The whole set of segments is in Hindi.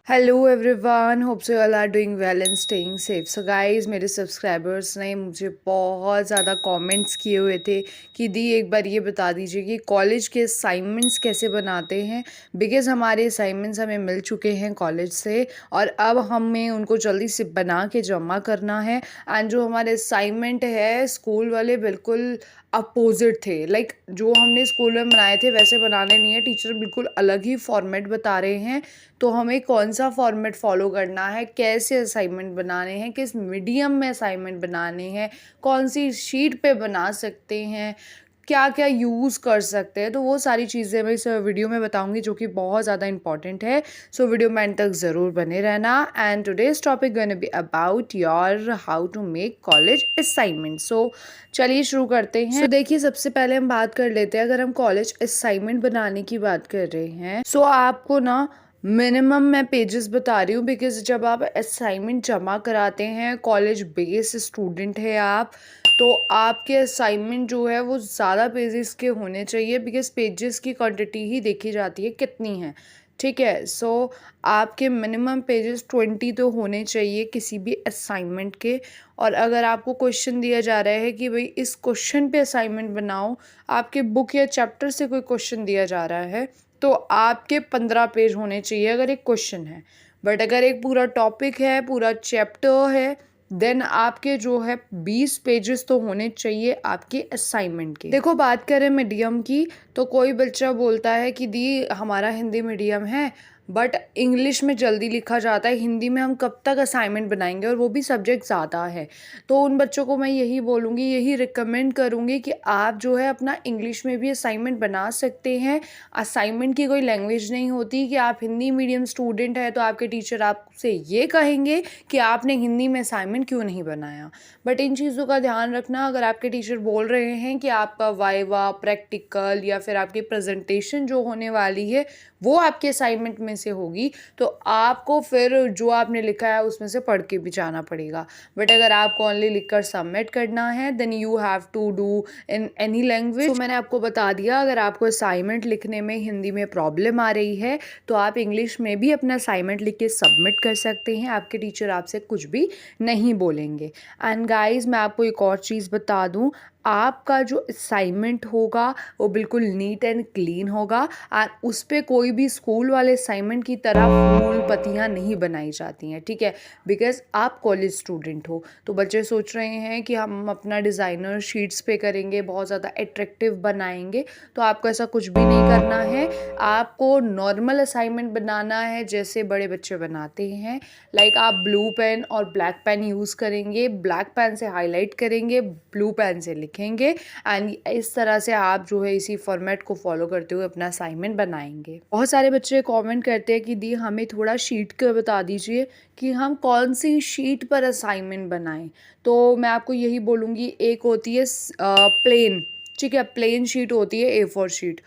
Hello everyone, hope so all are doing well and staying safe. So guys, मेरे सब्सक्राइबर्स ने मुझे बहुत ज़्यादा कमेंट्स किए हुए थे कि दी एक बार ये बता दीजिए कि कॉलेज के असाइनमेंट्स कैसे बनाते हैं। बिकॉज़ हमारे असाइनमेंट्स हमें मिल चुके हैं कॉलेज से और अब हमें उनको जल्दी से बना के जमा करना है। एंड जो हमारे असाइनमेंट है स्कूल वाले बिल्कुल अपोजिट थे। जो हमने स्कूल में बनाए थे वैसे बनाने नहीं है, टीचर बिल्कुल अलग ही फॉर्मेट बता रहे हैं। तो हमें कौन सा फॉर्मेट फॉलो करना है, कैसे असाइनमेंट बनाने हैं, किस मीडियम में असाइनमेंट बनाने हैं, कौन सी शीट पे बना सकते हैं, क्या क्या यूज़ कर सकते हैं, तो वो सारी चीज़ें मैं इस वीडियो में बताऊंगी जो कि बहुत ज़्यादा इंपॉर्टेंट है। सो वीडियो में एंड तक ज़रूर बने रहना। And today's topic gonna be about your how to make college assignment. So चलिए शुरू करते हैं। देखिए, सबसे पहले हम बात कर लेते हैं, अगर हम कॉलेज असाइनमेंट बनाने की बात कर रहे हैं सो आपको ना मिनिमम मैं पेजेस बता रही हूँ, बिकॉज जब आप असाइनमेंट जमा कराते हैं, कॉलेज बेस स्टूडेंट है आप, तो आपके असाइनमेंट जो है वो ज़्यादा पेजेस के होने चाहिए, बिकॉज पेजेस की क्वांटिटी ही देखी जाती है कितनी है। ठीक है, सो आपके मिनिमम पेजेस 20 तो होने चाहिए किसी भी असाइनमेंट के। और अगर आपको क्वेश्चन दिया जा रहा है कि भाई इस क्वेश्चन पे असाइनमेंट बनाओ, आपके बुक या चैप्टर से कोई क्वेश्चन दिया जा रहा है, तो आपके 15 पेज होने चाहिए अगर एक क्वेश्चन है। बट अगर एक पूरा टॉपिक है, पूरा चैप्टर है, देन आपके जो है 20 पेजेस तो होने चाहिए आपके असाइनमेंट के। देखो, बात करें मीडियम की, तो कोई बच्चा बोलता है कि दी हमारा हिंदी मीडियम है बट इंग्लिश में जल्दी लिखा जाता है, हिंदी में हम कब तक असाइनमेंट बनाएंगे, और वो भी सब्जेक्ट ज़्यादा है। तो उन बच्चों को मैं यही बोलूँगी, यही रिकमेंड करूँगी कि आप जो है अपना इंग्लिश में भी असाइनमेंट बना सकते हैं। असाइनमेंट की कोई लैंग्वेज नहीं होती कि आप हिंदी मीडियम स्टूडेंट है तो आपके टीचर आपसे ये कहेंगे कि आपने हिंदी में असाइनमेंट क्यों नहीं बनाया। बट इन चीज़ों का ध्यान रखना, अगर आपके टीचर बोल रहे हैं कि आपका वाइवा, प्रैक्टिकल या फिर आपकी प्रेजेंटेशन जो होने वाली है वो आपके असाइनमेंट में से होगी, तो आपको फिर जो आपने लिखा है उसमें से पढ़ के भी जाना पड़ेगा। बट अगर आपको ओनली लिखकर सबमिट करना है then you have to do in any language. तो मैंने आपको बता दिया, अगर आपको असाइनमेंट लिखने में हिंदी में प्रॉब्लम आ रही है तो आप इंग्लिश में भी अपना असाइनमेंट लिख के सबमिट कर सकते हैं, आपके टीचर आपसे कुछ भी नहीं बोलेंगे। एंड गाइस, मैं आपको एक और चीज़ बता दूं, आपका जो असाइनमेंट होगा वो बिल्कुल नीट एंड क्लीन होगा और उस पर कोई भी स्कूल वाले असाइनमेंट की तरह फूल पत्तियाँ नहीं बनाई जाती हैं। ठीक है, बिकॉज आप कॉलेज स्टूडेंट हो, तो बच्चे सोच रहे हैं कि हम अपना डिज़ाइनर शीट्स पे करेंगे, बहुत ज़्यादा अट्रैक्टिव बनाएंगे, तो आपको ऐसा कुछ भी नहीं करना है। आपको नॉर्मल असाइनमेंट बनाना है जैसे बड़े बच्चे बनाते हैं। आप ब्लू पेन और ब्लैक पेन यूज़ करेंगे, ब्लैक पेन से हाईलाइट करेंगे, ब्लू पेन से लिखेंगे, एंड इस तरह से आप जो है इसी फॉर्मेट को फॉलो करते हुए अपना असाइनमेंट बनाएंगे। बहुत सारे बच्चे कमेंट करते हैं कि दी हमें थोड़ा शीट का बता दीजिए कि हम कौन सी शीट पर असाइनमेंट बनाएं। तो मैं आपको यही बोलूँगी, एक होती है प्लेन, ठीक है, प्लेन शीट होती है A4 शीट।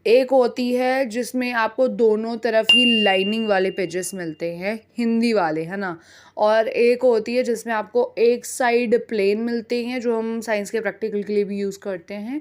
एक होती है जिसमें आपको दोनों तरफ ही लाइनिंग वाले पेजेस मिलते हैं, हिंदी वाले, है ना। और एक होती है जिसमें आपको एक साइड प्लेन मिलते हैं, जो हम साइंस के प्रैक्टिकल के लिए भी यूज़ करते हैं।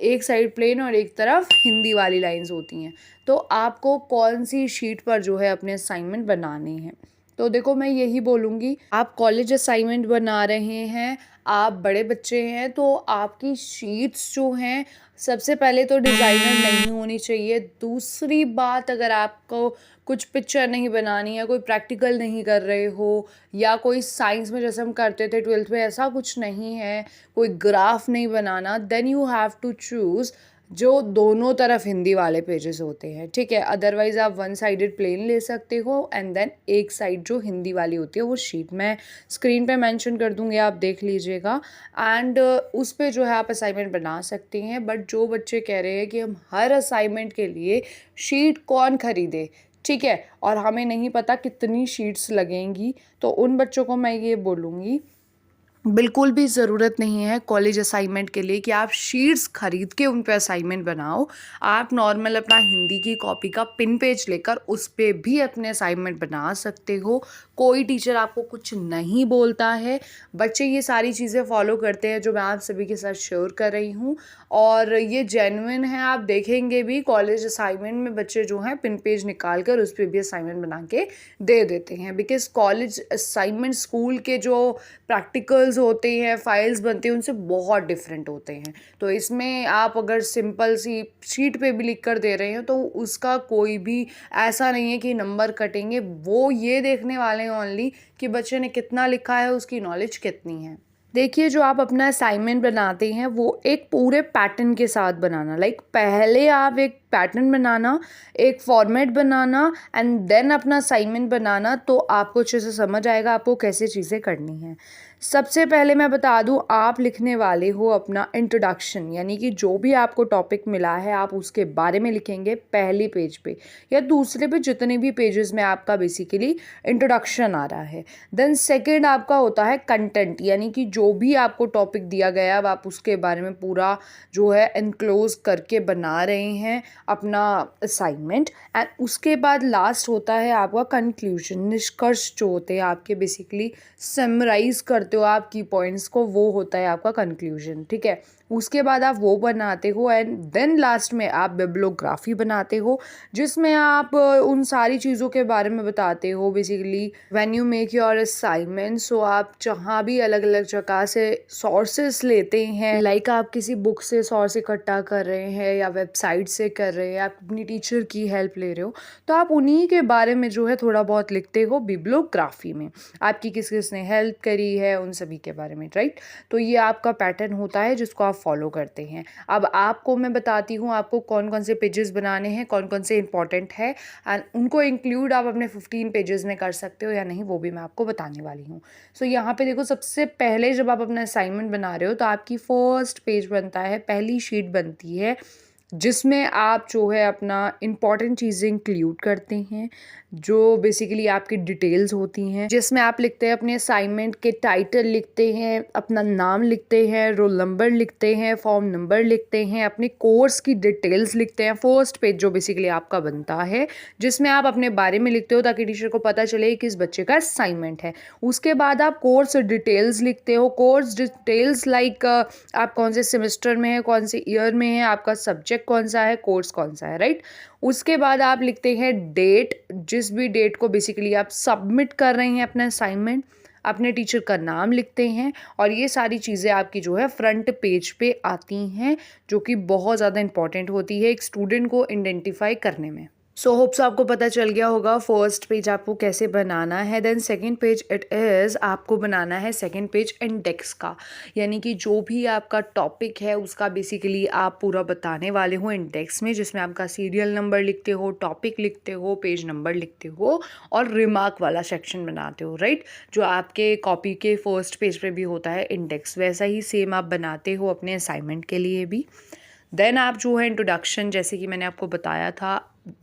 एक साइड प्लेन और एक तरफ हिंदी वाली लाइंस होती हैं। तो आपको कौन सी शीट पर जो है अपने असाइनमेंट बनाने हैं। तो देखो, मैं यही बोलूँगी, आप कॉलेज असाइनमेंट बना रहे हैं, आप बड़े बच्चे हैं, तो आपकी शीट्स जो हैं सबसे पहले तो डिज़ाइनर नहीं होनी चाहिए। दूसरी बात, अगर आपको कुछ पिक्चर नहीं बनानी है, कोई प्रैक्टिकल नहीं कर रहे हो, या कोई साइंस में जैसे हम करते थे 12th में, ऐसा कुछ नहीं है, कोई ग्राफ नहीं बनाना, then you have to choose जो दोनों तरफ हिंदी वाले पेजेस होते हैं। ठीक है, अदरवाइज़ आप वन साइडेड प्लेन ले सकते हो एंड देन एक साइड जो हिंदी वाली होती है वो शीट मैं स्क्रीन पे मेंशन कर दूंगी, आप देख लीजिएगा। एंड उस पे जो है आप असाइनमेंट बना सकते हैं। बट जो बच्चे कह रहे हैं कि हम हर असाइनमेंट के लिए शीट कौन खरीदे, ठीक है, और हमें नहीं पता कितनी शीट्स लगेंगी, तो उन बच्चों को मैं ये बोलूँगी बिल्कुल भी ज़रूरत नहीं है कॉलेज असाइनमेंट के लिए कि आप शीट्स खरीद के उन पे असाइनमेंट बनाओ। आप नॉर्मल अपना हिंदी की कॉपी का पिन पेज लेकर उस पे भी अपने असाइनमेंट बना सकते हो। कोई टीचर आपको कुछ नहीं बोलता है। बच्चे ये सारी चीज़ें फॉलो करते हैं जो मैं आप सभी के साथ शेयर कर रही हूँ, और ये जेन्युइन है। आप देखेंगे भी कॉलेज असाइनमेंट में बच्चे जो हैं पिन पेज निकाल कर उस पे भी असाइनमेंट बना के दे देते हैं, बिकॉज़ कॉलेज असाइनमेंट स्कूल के जो प्रैक्टिकल्स होते हैं, फाइल्स बनती हैं, उनसे बहुत डिफरेंट होते हैं। तो इसमें आप अगर सिंपल सी शीट पे भी लिख कर दे रहे हैं तो उसका कोई भी ऐसा नहीं है कि नंबर कटेंगे। वो ये देखने वाले हैं ओनली कि बच्चे ने कितना लिखा है, उसकी नॉलेज कितनी है। देखिए, जो आप अपना असाइनमेंट बनाते हैं वो एक पूरे पैटर्न के साथ बनाना, लाइक पहले आप एक पैटर्न बनाना, एक फॉर्मेट बनाना एंड देन अपना असाइनमेंट बनाना, तो आपको अच्छे से समझ आएगा आपको कैसे चीज़ें करनी हैं। सबसे पहले मैं बता दूं, आप लिखने वाले हो अपना इंट्रोडक्शन, यानी कि जो भी आपको टॉपिक मिला है आप उसके बारे में लिखेंगे पहली पेज पे या दूसरे पे, जितने भी पेजेस में आपका बेसिकली इंट्रोडक्शन आ रहा है। देन सेकंड आपका होता है कंटेंट, यानी कि जो भी आपको टॉपिक दिया गया है आप उसके बारे में पूरा जो है एनक्लोज करके बना रहे हैं अपना असाइनमेंट। एंड उसके बाद लास्ट होता है आपका कंक्लूजन, निष्कर्ष जो होते हैं आपके, बेसिकली समराइज करते हो आप की पॉइंट्स को, वो होता है आपका कंक्लूजन। ठीक है, उसके बाद आप वो बनाते हो एंड देन लास्ट में आप बिब्लियोग्राफी बनाते हो, जिसमें आप उन सारी चीज़ों के बारे में बताते हो। Basically when you make your assignment, so आप जहाँ भी अलग अलग जगह से सोर्सेस लेते हैं, लाइक आप किसी बुक से सोर्स इकट्ठा कर रहे हैं या वेबसाइट से कर रहे हैं, आप अपनी टीचर की हेल्प ले रहे हो, तो आप उन्हीं के बारे में जो है थोड़ा बहुत लिखते हो बिब्लियोग्राफी में। आपकी किस किसने हेल्प करी है उन सभी के बारे में, राइट। तो ये आपका पैटर्न होता है जिसको आप फॉलो करते हैं। अब आपको मैं बताती हूँ आपको कौन कौन से पेजेस बनाने हैं, कौन कौन से इंपॉर्टेंट है, एंड उनको इंक्लूड आप अपने 15 पेजेस में कर सकते हो या नहीं, वो भी मैं आपको बताने वाली हूँ। सो यहाँ पे देखो, सबसे पहले जब आप अपना असाइनमेंट बना रहे हो तो आपकी फर्स्ट पेज बनता है, पहली शीट बनती है, जिसमें आप जो है अपना इम्पॉर्टेंट चीज़ें इंक्लूड करते हैं, जो बेसिकली आपकी डिटेल्स होती हैं, जिसमें आप लिखते हैं अपने असाइनमेंट के टाइटल लिखते हैं, अपना नाम लिखते हैं, रोल नंबर लिखते हैं, फॉर्म नंबर लिखते हैं, अपने कोर्स की डिटेल्स लिखते हैं। फर्स्ट पेज जो बेसिकली आपका बनता है, जिसमें आप अपने बारे में लिखते हो ताकि टीचर को पता चले किस बच्चे का असाइनमेंट है। उसके बाद आप कोर्स डिटेल्स लिखते हो, कोर्स डिटेल्स लाइक आप कौन से सेमेस्टर में है, कौन से ईयर में है, आपका सब्जेक्ट कौन सा है, कोर्स कौन सा है, राइट। उसके बाद आप लिखते हैं डेट, जिस भी डेट को बेसिकली आप सबमिट कर रहे हैं अपना असाइनमेंट, अपने टीचर का नाम लिखते हैं, और ये सारी चीज़ें आपकी जो है फ्रंट पेज पे आती हैं, जो कि बहुत ज़्यादा इंपॉर्टेंट होती है एक स्टूडेंट को आइडेंटिफाई करने में। सो होप्स आपको पता चल गया होगा फर्स्ट पेज आपको कैसे बनाना है। Then second page it is, आपको बनाना है सेकंड पेज इंडेक्स का, यानी कि जो भी आपका टॉपिक है उसका बेसिकली आप पूरा बताने वाले हो इंडेक्स में, जिसमें आपका सीरियल नंबर लिखते हो, टॉपिक लिखते हो, पेज नंबर लिखते हो और रिमार्क वाला सेक्शन बनाते हो, राइट। जो आपके कॉपी के फर्स्ट पेज पे भी होता है इंडेक्स, वैसा ही सेम आप बनाते हो अपने असाइनमेंट के लिए भी। देन आप जो है इंट्रोडक्शन, जैसे कि मैंने आपको बताया था,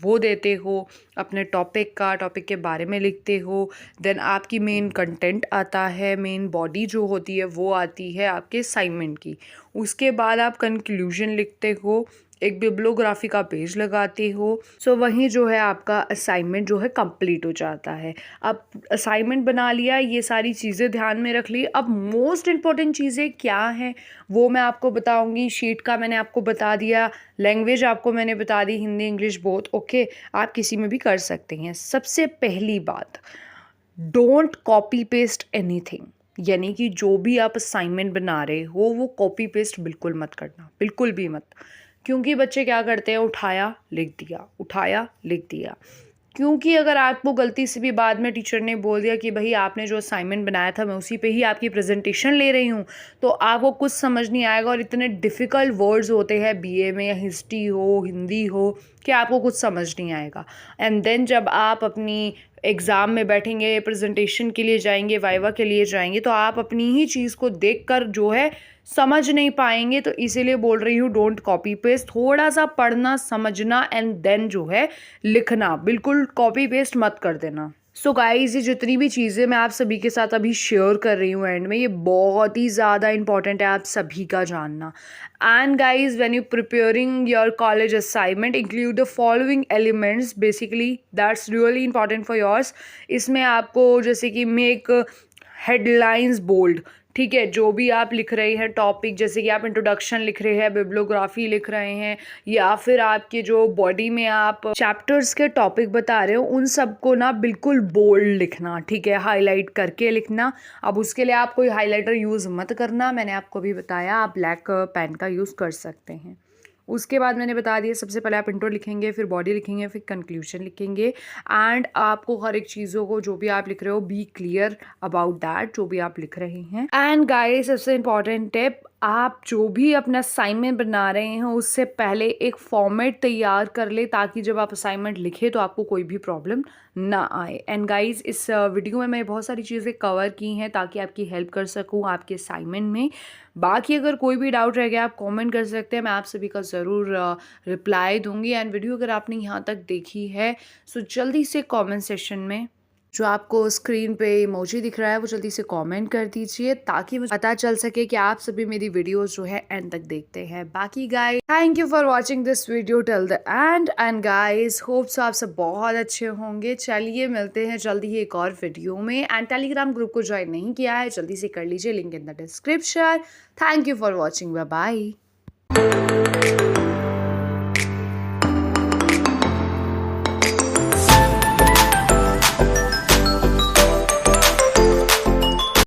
वो देते हो, अपने टॉपिक के बारे में लिखते हो। देन आपकी मेन कंटेंट आता है, मेन बॉडी जो होती है वो आती है आपके असाइनमेंट की। उसके बाद आप कंक्लूजन लिखते हो, एक बिब्लियोग्राफी का पेज लगाते हो। सो वहीं जो है आपका असाइनमेंट जो है कंप्लीट हो जाता है। अब असाइनमेंट बना लिया, ये सारी चीज़ें ध्यान में रख ली। अब मोस्ट इम्पॉर्टेंट चीज़ें क्या हैं वो मैं आपको बताऊंगी। शीट का मैंने आपको बता दिया, लैंग्वेज आपको मैंने बता दी, हिंदी इंग्लिश बोथ, ओके, आप किसी में भी कर सकते हैं। सबसे पहली बात, डोंट कॉपी पेस्ट एनीथिंग, यानी कि जो भी आप असाइनमेंट बना रहे हो वो कॉपी पेस्ट बिल्कुल मत करना, बिल्कुल भी मत। क्योंकि बच्चे क्या करते हैं, उठाया लिख दिया, उठाया लिख दिया। क्योंकि अगर आपको गलती से भी बाद में टीचर ने बोल दिया कि भाई आपने जो असाइनमेंट बनाया था मैं उसी पे ही आपकी प्रेजेंटेशन ले रही हूँ, तो आपको कुछ समझ नहीं आएगा। और इतने डिफ़िकल्ट वर्ड्स होते हैं बीए में, या हिस्ट्री हो, हिंदी हो, कि आपको कुछ समझ नहीं आएगा। एंड देन जब आप अपनी एग्ज़ाम में बैठेंगे, प्रेजेंटेशन के लिए जाएंगे, वाइवा के लिए जाएंगे, तो आप अपनी ही चीज़ को देखकर जो है समझ नहीं पाएंगे। तो इसीलिए बोल रही हूँ डोंट कॉपी पेस्ट, थोड़ा सा पढ़ना समझना एंड देन जो है लिखना, बिल्कुल कॉपी पेस्ट मत कर देना। सो गाइस, ये जितनी भी चीज़ें मैं आप सभी के साथ अभी शेयर कर रही हूँ एंड में, ये बहुत ही ज़्यादा इंपॉर्टेंट है आप सभी का जानना। And guys, when you preparing your college assignment include the following elements, basically that's really important for yours. इसमें आपको जैसे कि मेक हेडलाइंस बोल्ड, ठीक है, जो भी आप लिख रहे हैं टॉपिक, जैसे कि आप इंट्रोडक्शन लिख रहे हैं, बिब्लियोग्राफी लिख रहे हैं, या फिर आपके जो बॉडी में आप चैप्टर्स के टॉपिक बता रहे हो, उन सबको ना बिल्कुल बोल्ड लिखना, ठीक है, हाईलाइट करके लिखना। अब उसके लिए आप कोई हाईलाइटर यूज़ मत करना, मैंने आपको अभी बताया, आप ब्लैक पेन का यूज़ कर सकते हैं। उसके बाद मैंने बता दिया, सबसे पहले आप इंट्रो लिखेंगे, फिर बॉडी लिखेंगे, फिर कंक्लूजन लिखेंगे। एंड आपको हर एक चीज़ों को, जो भी आप लिख रहे हो, बी क्लियर अबाउट दैट, जो भी आप लिख रहे हैं। एंड गाइस, सबसे इंपॉर्टेंट टिप, आप जो भी अपना असाइनमेंट बना रहे हैं उससे पहले एक फॉर्मेट तैयार कर ले, ताकि जब आप असाइनमेंट लिखें तो आपको कोई भी प्रॉब्लम ना आए। एंड गाइस, इस वीडियो में मैं बहुत सारी चीज़ें कवर की हैं ताकि आपकी हेल्प कर सकूं आपके असाइनमेंट में। बाकी अगर कोई भी डाउट रह गया आप कमेंट कर सकते हैं, मैं आप सभी का ज़रूर रिप्लाई दूंगी। एंड वीडियो अगर आपने यहाँ तक देखी है सो जल्दी से कमेंट सेक्शन में जो आपको स्क्रीन पे इमोजी दिख रहा है वो जल्दी से कमेंट कर दीजिए, ताकि मुझे पता चल सके कि आप सभी मेरी वीडियोस जो है एंड तक देखते हैं। बाकी guys, thank you for watching this video till the end. And guys, hope so आप सब बहुत अच्छे होंगे। चलिए मिलते हैं जल्दी ही एक और वीडियो में। एंड टेलीग्राम ग्रुप को ज्वाइन नहीं किया है, जल्दी से कर लीजिए, link in the description. Thank you for watching, bye bye.